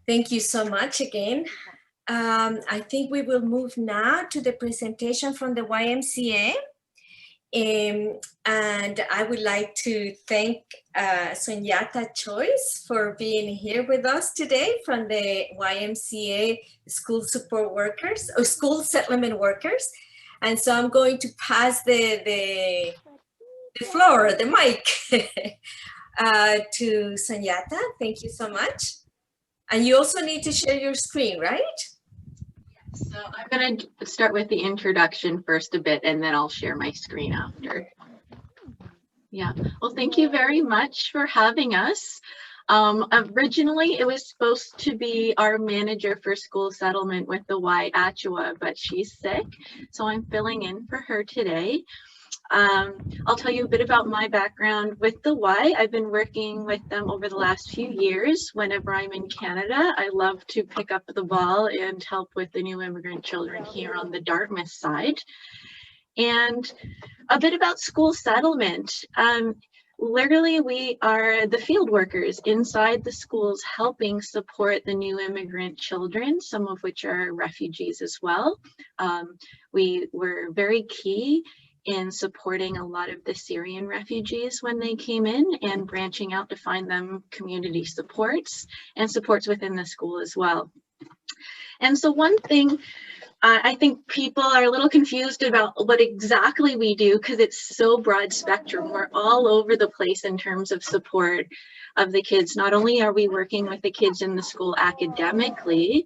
Thank you so much again. I think we will move now to the presentation from the YMCA. And I would like to thank Sunyata Choyce for being here with us today from the YMCA School Support Workers or School Settlement Workers. And so I'm going to pass the floor, the mic to Sunyata. Thank you so much. And you also need to share your screen, right? So I'm going to start with the introduction first a bit, and then I'll share my screen after. Yeah, well, thank you very much for having us. Originally, it was supposed to be our manager for school settlement with the YWCA, but she's sick, so I'm filling in for her today. I'll tell you a bit about my background with the Y. I've been working with them over the last few years. Whenever I'm in Canada, I love to pick up the ball and help with the new immigrant children here on the Dartmouth side. And a bit about school settlement. Literally, we are the field workers inside the schools helping support the new immigrant children, some of which are refugees as well. We were very key in supporting a lot of the Syrian refugees when they came in and branching out to find them community supports and supports within the school as well. And so one thing I think people are a little confused about what exactly we do because it's so broad spectrum. We're all over the place in terms of support of the kids. Not only are we working with the kids in the school academically,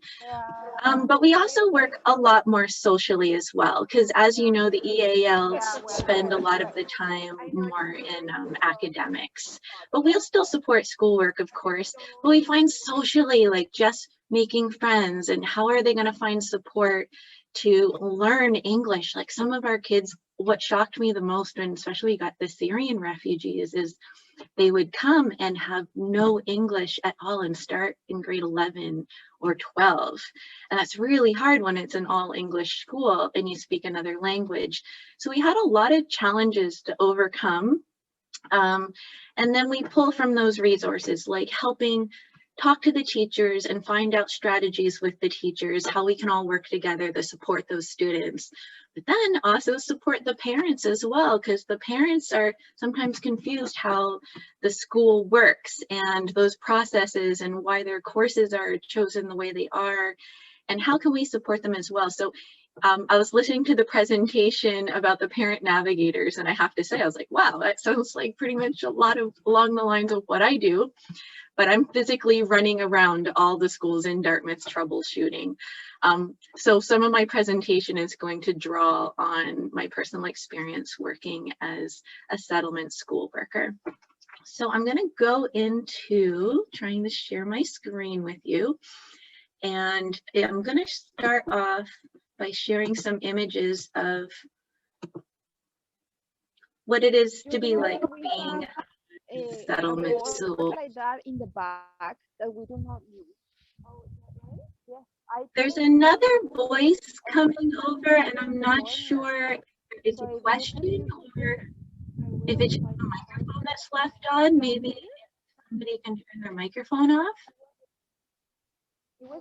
but we also work a lot more socially as well, because as you know, the EALs spend a lot of the time more in academics. But we'll still support schoolwork, of course, but we find socially, like just making friends and how are they going to find support to learn English. Like some of our kids, what shocked me the most, and especially got the Syrian refugees, is they would come and have no English at all and start in grade 11 or 12. And that's really hard when it's an all English school and you speak another language. So we had a lot of challenges to overcome. And then we pull from those resources, like helping talk to the teachers and find out strategies with the teachers, how we can all work together to support those students. But then also support the parents as well, because the parents are sometimes confused how the school works and those processes and why their courses are chosen the way they are, and how can we support them as well. So I was listening to the presentation about the parent navigators, and I have to say, I was like, wow, that sounds like pretty much a lot of along the lines of what I do. But I'm physically running around all the schools in Dartmouth troubleshooting. So some of my presentation is going to draw on my personal experience working as a settlement school worker. So I'm going to go into trying to share my screen with you. And I'm going to start off by sharing some images of what it is to be like being settlement. So like that in the back that we do not use. Oh, right? Yes, there's another voice coming over, and I'm not sure if it's a question or if it's just the microphone that's left on. Maybe somebody can turn their microphone off.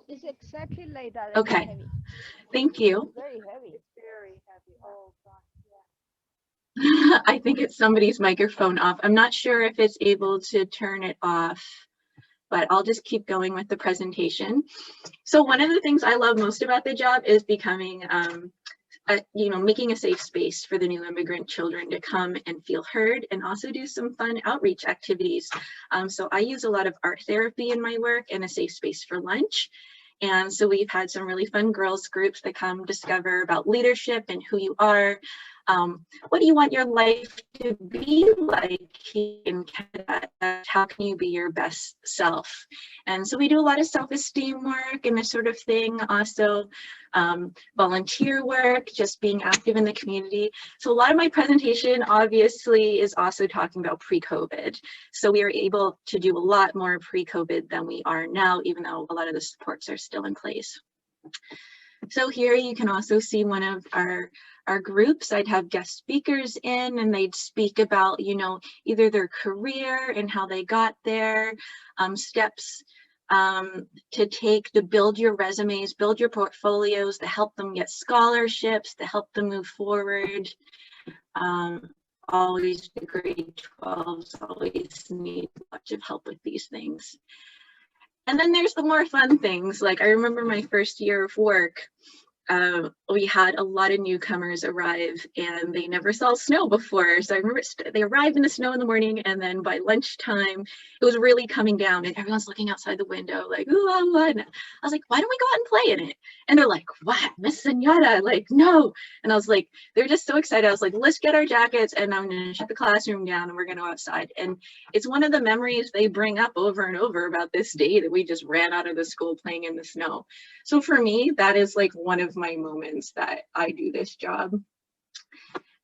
It's exactly like that. Okay, thank you. Very heavy. Very heavy. Oh gosh. I think it's somebody's microphone off. I'm not sure if it's able to turn it off, but I'll just keep going with the presentation. So one of the things I love most about the job is becoming, making a safe space for the new immigrant children to come and feel heard and also do some fun outreach activities. So I use a lot of art therapy in my work and a safe space for lunch. And so we've had some really fun girls groups that come discover about leadership and who you are. What do you want your life to be like in Canada? How can you be your best self? And so we do a lot of self-esteem work and this sort of thing. Also volunteer work, just being active in the community. So a lot of my presentation obviously is also talking about pre-COVID. So we are able to do a lot more pre-COVID than we are now, even though a lot of the supports are still in place. So here you can also see one of our groups. I'd have guest speakers in and they'd speak about, either their career and how they got there, steps to build your resumes, build your portfolios, to help them get scholarships, to help them move forward. Always the grade 12s always need much of help with these things. And then there's the more fun things. Like I remember my first year of work, we had a lot of newcomers arrive and they never saw snow before. So I remember they arrived in the snow in the morning, and then by lunchtime, it was really coming down and everyone's looking outside the window like, ooh, and I was like, why don't we go out and play in it? And they're like, what, Miss Sunyata? Like, no. And I was like, they're just so excited. I was like, let's get our jackets and I'm gonna shut the classroom down and we're gonna go outside. And it's one of the memories they bring up over and over about this day that we just ran out of the school playing in the snow. So for me, that is like one of my moments that I do this job.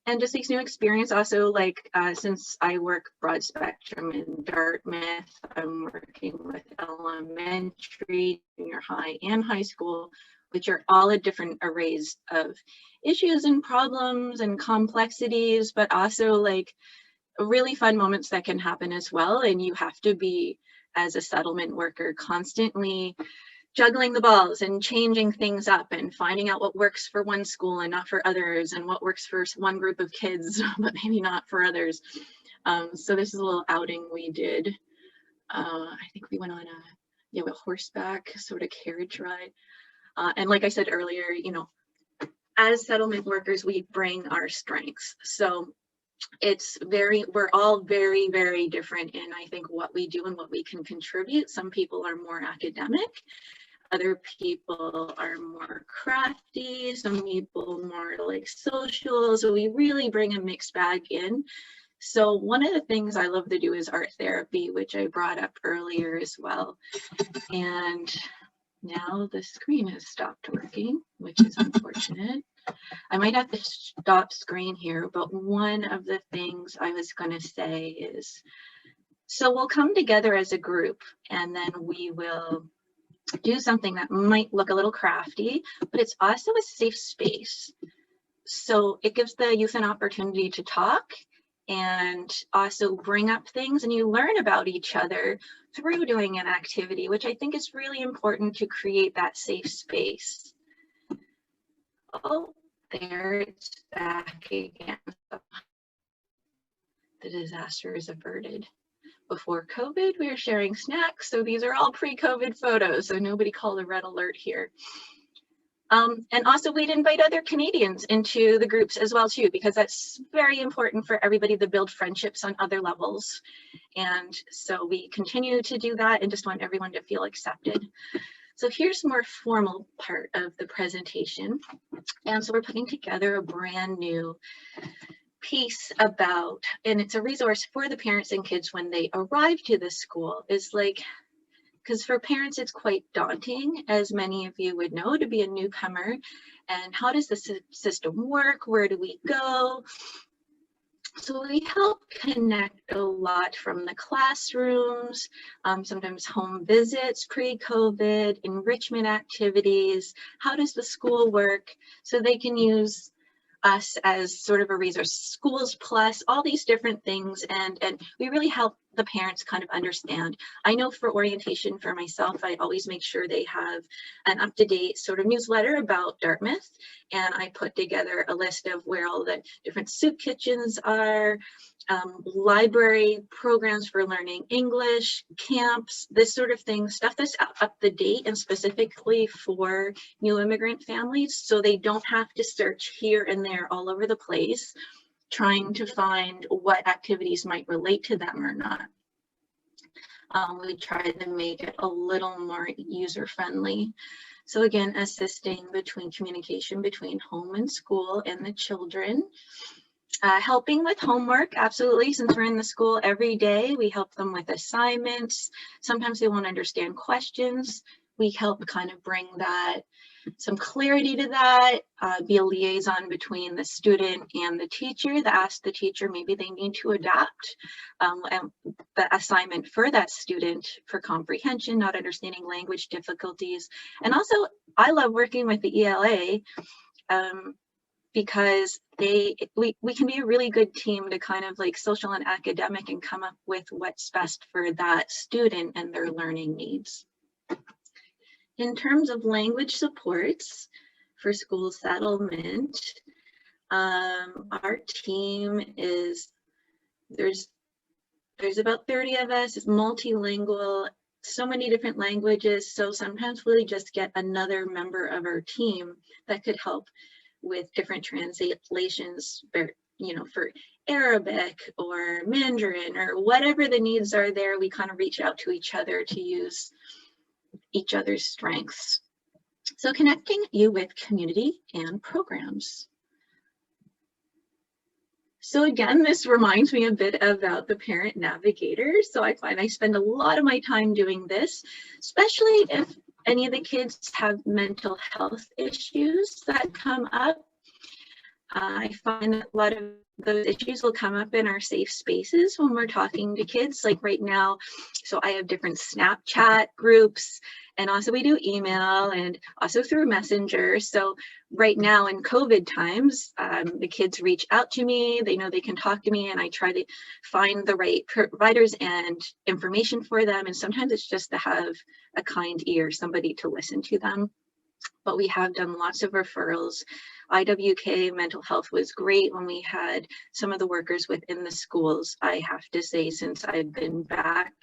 And just these new experience also, like since I work broad spectrum in Dartmouth, I'm working with elementary, junior high, and high school, which are all at different arrays of issues and problems and complexities, but also like really fun moments that can happen as well. And you have to be, as a settlement worker, constantly juggling the balls and changing things up and finding out what works for one school and not for others, and what works for one group of kids but maybe not for others. So this is a little outing we did. I think we went on a horseback sort of carriage ride, and like I said earlier, you know, as settlement workers, we bring our strengths. So we're all very, very different in, I think, what we do and what we can contribute. Some people are more academic, other people are more crafty, some people more like social. So we really bring a mixed bag in. So one of the things I love to do is art therapy, which I brought up earlier as well. And now the screen has stopped working, which is unfortunate. I might have to stop screen here, but one of the things I was going to say is, so we'll come together as a group and then we will do something that might look a little crafty, but it's also a safe space. So it gives the youth an opportunity to talk and also bring up things, and you learn about each other through doing an activity, which I think is really important to create that safe space. Oh, there it's back again. The disaster is averted. Before COVID, we were sharing snacks, so these are all pre-COVID photos, so nobody called a red alert here. And also we'd invite other Canadians into the groups as well too, because that's very important for everybody to build friendships on other levels. And so we continue to do that and just want everyone to feel accepted. So here's the more formal part of the presentation. And so we're putting together a brand new piece about, and it's a resource for the parents and kids when they arrive to the school, is like, because for parents it's quite daunting, as many of you would know, to be a newcomer. And how does the system work? Where do we go? So we help connect a lot from the classrooms, sometimes home visits, pre-COVID, enrichment activities. How does the school work? So they can use us as sort of a resource, Schools Plus, all these different things, and we really help the parents kind of understand. I know for orientation for myself, I always make sure they have an up-to-date sort of newsletter about Dartmouth, and I put together a list of where all the different soup kitchens are, library programs for learning English, camps, this sort of thing, stuff that's up to date and specifically for new immigrant families, so they don't have to search here and there all over the place trying to find what activities might relate to them or not. We try to make it a little more user-friendly. So again, assisting between communication between home and school and the children. Helping with homework, absolutely. Since we're in the school every day, we help them with assignments. Sometimes they won't understand questions. We help kind of bring that, some clarity to that, be a liaison between the student and the teacher, that ask the teacher maybe they need to adapt the assignment for that student for comprehension, not understanding language difficulties. And also, I love working with the ELA, because we can be a really good team to kind of like social and academic and come up with what's best for that student and their learning needs. in terms of language supports for school settlement, our team is, there's about 30 of us. It's multilingual, so many different languages. So sometimes we just get another member of our team that could help with different translations, for Arabic or Mandarin or whatever the needs are there. We kind of reach out to each other to use each other's strengths. So connecting you with community and programs. So again, this reminds me a bit about the Parent Navigator. So I find I spend a lot of my time doing this, especially if any of the kids have mental health issues that come up. I find that a lot of those issues will come up in our safe spaces when we're talking to kids, like right now. So I have different Snapchat groups, and also we do email and also through Messenger. So right now in COVID times, the kids reach out to me, they know they can talk to me, and I try to find the right providers and information for them. And sometimes it's just to have a kind ear, somebody to listen to them. But we have done lots of referrals. IWCA mental health was great when we had some of the workers within the schools. I have to say, since I've been back,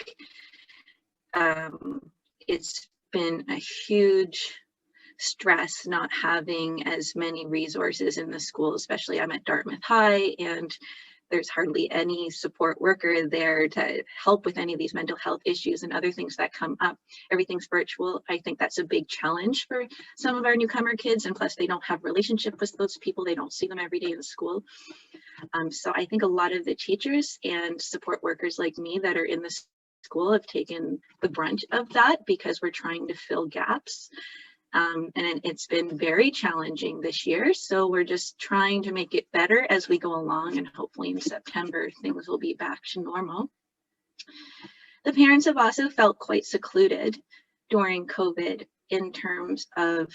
it's been a huge stress not having as many resources in the school, especially I'm at Dartmouth High, and there's hardly any support worker there to help with any of these mental health issues and other things that come up. Everything's virtual. I think that's a big challenge for some of our newcomer kids, and plus they don't have relationship with those people. They don't see them every day in school. So I think a lot of the teachers and support workers like me that are in the school have taken the brunt of that because we're trying to fill gaps. And it's been very challenging this year. So we're just trying to make it better as we go along, and hopefully in September, things will be back to normal. The parents have also felt quite secluded during COVID in terms of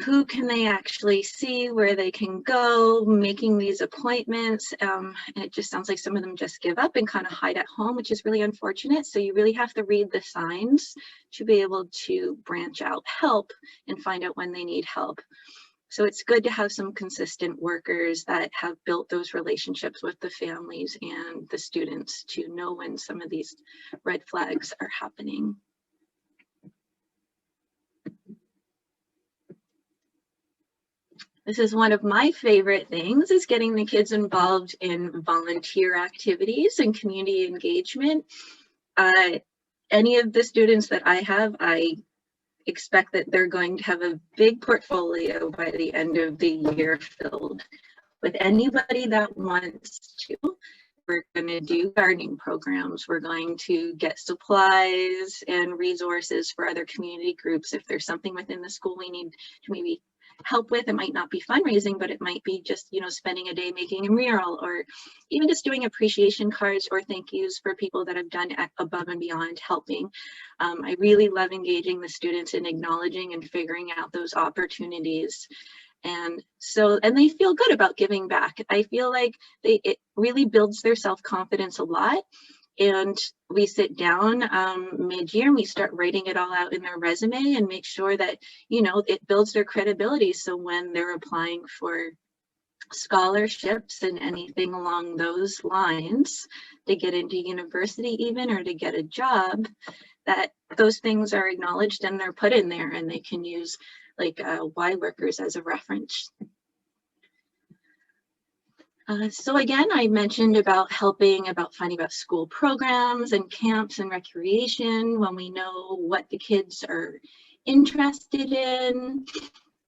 who can they actually see, where they can go, making these appointments. And it just sounds like some of them just give up and kind of hide at home, which is really unfortunate. So you really have to read the signs to be able to branch out help and find out when they need help. So it's good to have some consistent workers that have built those relationships with the families and the students to know when some of these red flags are happening. This is one of my favorite things, is getting the kids involved in volunteer activities and community engagement. Any of the students that I have, I expect that they're going to have a big portfolio by the end of the year filled with anybody that wants to. We're going to do gardening programs. We're going to get supplies and resources for other community groups. If there's something within the school we need to maybe help with, it might not be fundraising, but it might be just, spending a day making a mural, or even just doing appreciation cards or thank yous for people that have done above and beyond helping. I really love engaging the students and acknowledging and figuring out those opportunities. And they feel good about giving back. I feel like it really builds their self-confidence a lot. And we sit down mid-year and we start writing it all out in their resume and make sure that, it builds their credibility. So when they're applying for scholarships and anything along those lines to get into university even, or to get a job, that those things are acknowledged and they're put in there, and they can use like Y workers as a reference. So again, I mentioned about finding about school programs and camps and recreation when we know what the kids are interested in,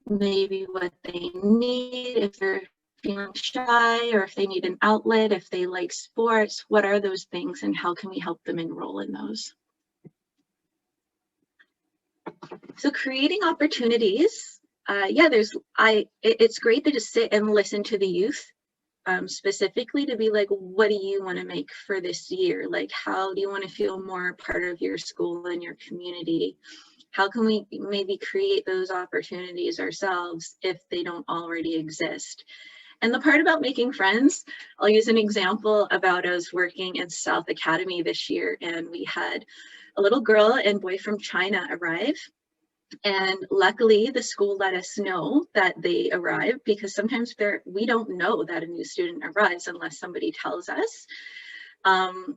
maybe what they need, if they're feeling shy or if they need an outlet, if they like sports, what are those things and how can we help them enroll in those? So creating opportunities, it's great to just sit and listen to the youth. Specifically to be like, what do you want to make for this year? Like, how do you want to feel more part of your school and your community? How can we maybe create those opportunities ourselves if they don't already exist? And the part about making friends, I'll use an example about us working in South Academy this year, and we had a little girl and boy from China arrive. And luckily the school let us know that they arrived, because sometimes we don't know that a new student arrives unless somebody tells us.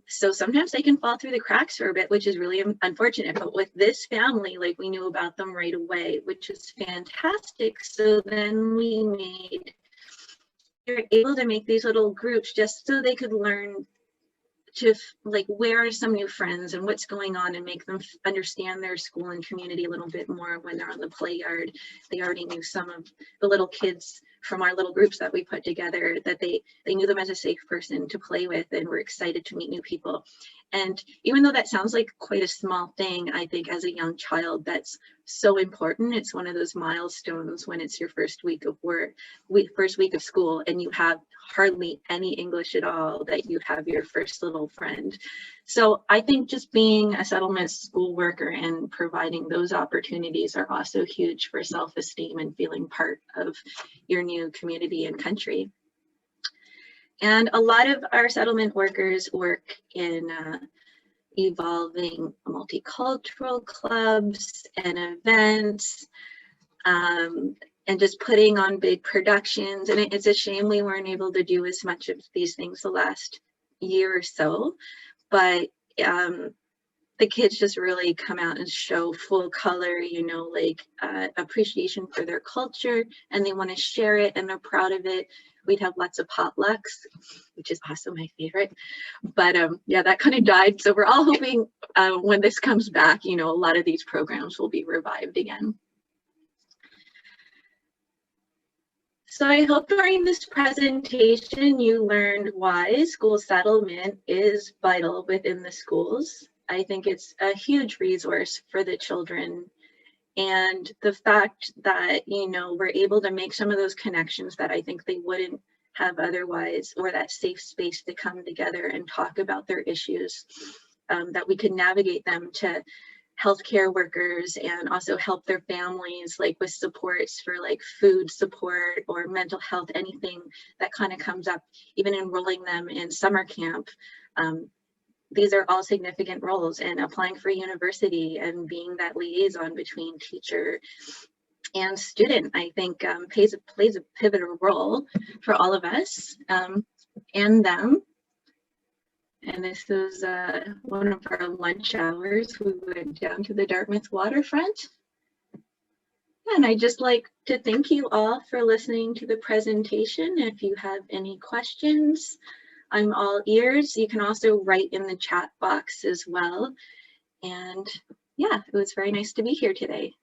So sometimes they can fall through the cracks for a bit, which is really unfortunate. But with this family, like, we knew about them right away, which is fantastic. So then we were able to make these little groups just so they could learn to like, where are some new friends and what's going on, and make them understand their school and community a little bit more. When they're on the play yard, they already knew some of the little kids from our little groups that we put together, that they knew them as a safe person to play with, and were excited to meet new people. And even though that sounds like quite a small thing, I think as a young child, that's so important. It's one of those milestones when it's your first week of first week of school, and you have hardly any English at all, that you have your first little friend. So I think just being a settlement school worker and providing those opportunities are also huge for self-esteem and feeling part of your new community and country. And a lot of our settlement workers work in evolving multicultural clubs and events, and just putting on big productions. And it's a shame we weren't able to do as much of these things the last year or so, but the kids just really come out and show full color, you know, like appreciation for their culture, and they want to share it, and they're proud of it. We'd have lots of potlucks, which is also my favorite. But yeah, that kind of died. So we're all hoping when this comes back, you know, a lot of these programs will be revived again. So I hope during this presentation you learned why school settlement is vital within the schools. I think it's a huge resource for the children, and the fact that, you know, we're able to make some of those connections that I think they wouldn't have otherwise, or that safe space to come together and talk about their issues, that we could navigate them to healthcare workers, and also help their families, like with supports for like food support or mental health, anything that kind of comes up, even enrolling them in summer camp. These are all significant roles, and applying for university and being that liaison between teacher and student, I think plays a pivotal role for all of us and them. And this was one of our lunch hours. We went down to the Dartmouth waterfront. And I'd just like to thank you all for listening to the presentation. If you have any questions, I'm all ears. You can also write in the chat box as well. And yeah, it was very nice to be here today.